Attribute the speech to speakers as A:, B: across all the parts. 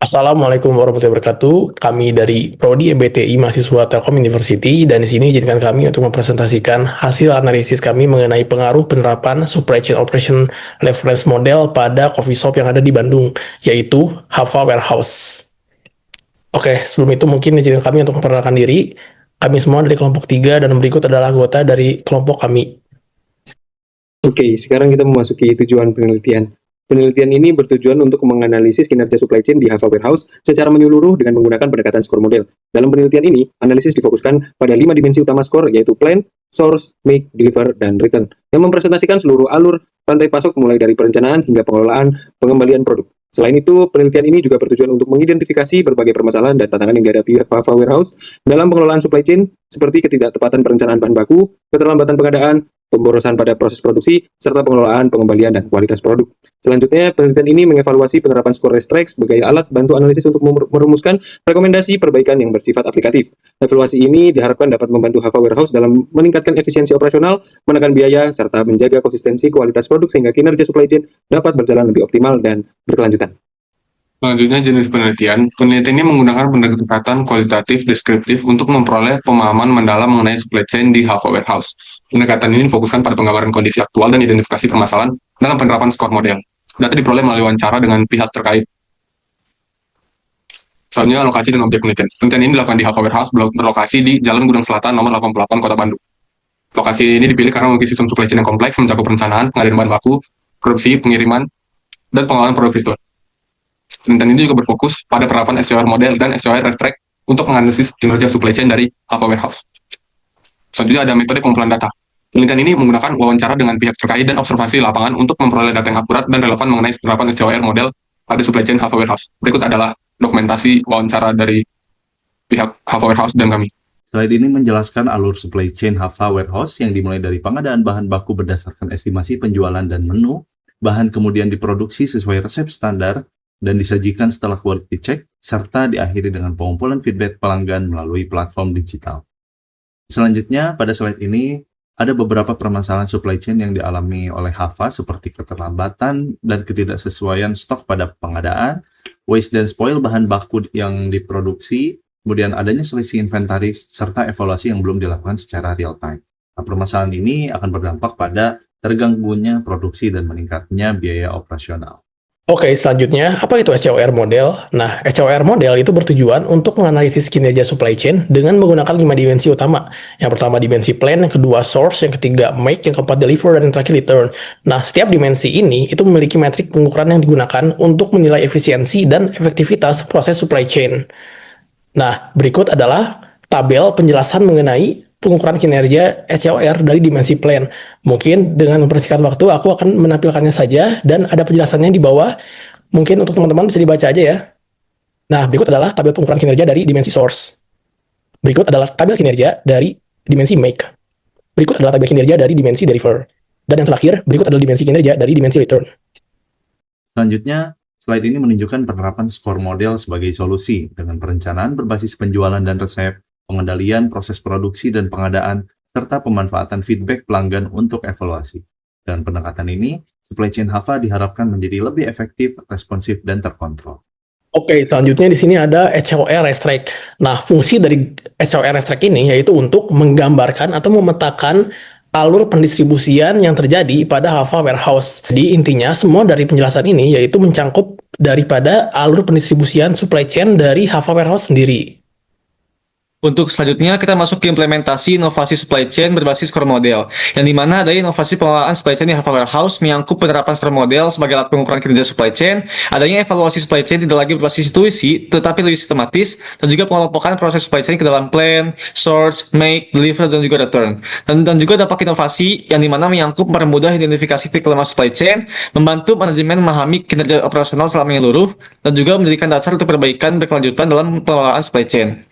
A: Assalamualaikum warahmatullahi wabarakatuh. Kami dari Prodi MBTI Mahasiswa Telkom University dan di sini izinkan kami untuk mempresentasikan hasil analisis kami mengenai pengaruh penerapan Supply Chain Operation Reference Model pada coffee shop yang ada di Bandung, yaitu Hava Warehouse. Oke, sebelum itu mungkin izinkan kami untuk memperkenalkan diri. Kami semua dari kelompok 3 dan berikut adalah anggota dari kelompok kami.
B: Oke, sekarang kita memasuki tujuan penelitian. Penelitian ini bertujuan untuk menganalisis kinerja supply chain di Hava Warehouse secara menyeluruh dengan menggunakan pendekatan skor model. Dalam penelitian ini, analisis difokuskan pada 5 dimensi utama skor, yaitu plan, source, make, deliver, dan return, yang mempresentasikan seluruh alur rantai pasok mulai dari perencanaan hingga pengelolaan pengembalian produk. Selain itu, penelitian ini juga bertujuan untuk mengidentifikasi berbagai permasalahan dan tantangan yang dihadapi Hava Warehouse dalam pengelolaan supply chain, seperti ketidaktepatan perencanaan bahan baku, keterlambatan pengadaan, pemborosan pada proses produksi, serta pengelolaan, pengembalian, dan kualitas produk. Selanjutnya, penelitian ini mengevaluasi penerapan skor Restrex sebagai alat bantu analisis untuk merumuskan rekomendasi perbaikan yang bersifat aplikatif. Evaluasi ini diharapkan dapat membantu Hava Warehouse dalam meningkatkan efisiensi operasional, menekan biaya, serta menjaga konsistensi kualitas produk sehingga kinerja supply chain dapat berjalan lebih optimal dan berkelanjutan.
C: Selanjutnya, jenis penelitian. Penelitian ini menggunakan pendekatan kualitatif deskriptif untuk memperoleh pemahaman mendalam mengenai supply chain di Hava Warehouse. Pendekatan ini difokuskan pada penggambaran kondisi aktual dan identifikasi permasalahan dalam penerapan skor model. Data diperoleh melalui wawancara dengan pihak terkait. Selanjutnya, lokasi dan objek penelitian. Penelitian ini dilakukan di Hava Warehouse, berlokasi di Jalan Gudang Selatan nomor 88, Kota Bandung. Lokasi ini dipilih karena memiliki sistem supply chain yang kompleks, mencakup perencanaan, pengadaan bahan baku, produksi, pengiriman, dan pengelolaan produk return. Penelitian ini juga berfokus pada penerapan SCOR model dan SCOR Restrex untuk menganalisis kinerja supply chain dari Hava Warehouse. Selanjutnya ada metode pengumpulan data. Penelitian ini menggunakan wawancara dengan pihak terkait dan observasi lapangan untuk memperoleh data yang akurat dan relevan mengenai penerapan SCOR model pada supply chain Hava Warehouse. Berikut adalah dokumentasi wawancara dari pihak Hava Warehouse dan kami.
D: Slide ini menjelaskan alur supply chain Hava Warehouse yang dimulai dari pengadaan bahan baku berdasarkan estimasi penjualan dan menu, bahan kemudian diproduksi sesuai resep standar, dan disajikan setelah quality check, serta diakhiri dengan pengumpulan feedback pelanggan melalui platform digital. Selanjutnya, pada slide ini, ada beberapa permasalahan supply chain yang dialami oleh Hava seperti keterlambatan dan ketidaksesuaian stok pada pengadaan, waste dan spoil bahan baku yang diproduksi, kemudian adanya selisih inventaris, serta evaluasi yang belum dilakukan secara real time. Nah, permasalahan ini akan berdampak pada terganggunya produksi dan meningkatnya biaya operasional.
A: Oke, selanjutnya, apa itu SCOR model? Nah, SCOR model itu bertujuan untuk menganalisis kinerja supply chain dengan menggunakan 5 dimensi utama. Yang pertama dimensi plan, yang kedua source, yang ketiga make, yang keempat deliver, dan yang terakhir return. Nah, setiap dimensi ini itu memiliki metrik pengukuran yang digunakan untuk menilai efisiensi dan efektivitas proses supply chain. Nah, berikut adalah tabel penjelasan mengenai pengukuran kinerja SCOR dari dimensi plan. Mungkin dengan mempersingkat waktu, aku akan menampilkannya saja, dan ada penjelasannya di bawah. Mungkin untuk teman-teman bisa dibaca aja ya. Nah, berikut adalah tabel pengukuran kinerja dari dimensi source. Berikut adalah tabel kinerja dari dimensi make. Berikut adalah tabel kinerja dari dimensi deliver. Dan yang terakhir, berikut adalah dimensi kinerja dari dimensi return.
D: Selanjutnya, slide ini menunjukkan penerapan skor model sebagai solusi dengan perencanaan berbasis penjualan dan resep, pengendalian proses produksi dan pengadaan, serta pemanfaatan feedback pelanggan untuk evaluasi. Dengan pendekatan ini, supply chain Hava diharapkan menjadi lebih efektif, responsif, dan terkontrol.
A: Oke, selanjutnya di sini ada SCOR Restrex. Nah, fungsi dari SCOR Restrex ini yaitu untuk menggambarkan atau memetakan alur pendistribusian yang terjadi pada Hava Warehouse. Jadi intinya semua dari penjelasan ini yaitu mencangkup daripada alur pendistribusian supply chain dari Hava Warehouse sendiri.
E: Untuk selanjutnya, kita masuk ke implementasi inovasi supply chain berbasis core model, yang dimana ada inovasi pengelolaan supply chain di Hava Warehouse menyangkut penerapan core model sebagai alat pengukuran kinerja supply chain, adanya evaluasi supply chain tidak lagi berbasis intuisi, tetapi lebih sistematis, dan juga pengelompokan proses supply chain ke dalam plan, source, make, deliver, dan juga return. Dan juga dampak inovasi yang dimana menyangkut mempermudah identifikasi titik lemah supply chain, membantu manajemen memahami kinerja operasional secara menyeluruh, dan juga menjadikan dasar untuk perbaikan berkelanjutan dalam pengelolaan supply chain.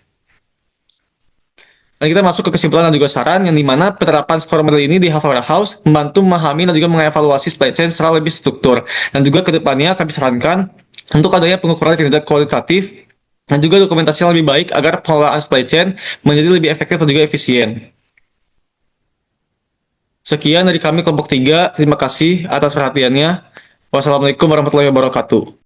E: Dan kita masuk ke kesimpulan dan juga saran, yang dimana penerapan skor model ini di Hava Warehouse membantu memahami dan juga mengevaluasi supply chain secara lebih struktur. Dan juga kedepannya kami sarankan untuk adanya pengukuran kinerja kualitatif dan juga dokumentasi yang lebih baik agar pengelolaan supply chain menjadi lebih efektif dan juga efisien. Sekian dari kami kelompok 3, terima kasih atas perhatiannya. Wassalamualaikum warahmatullahi wabarakatuh.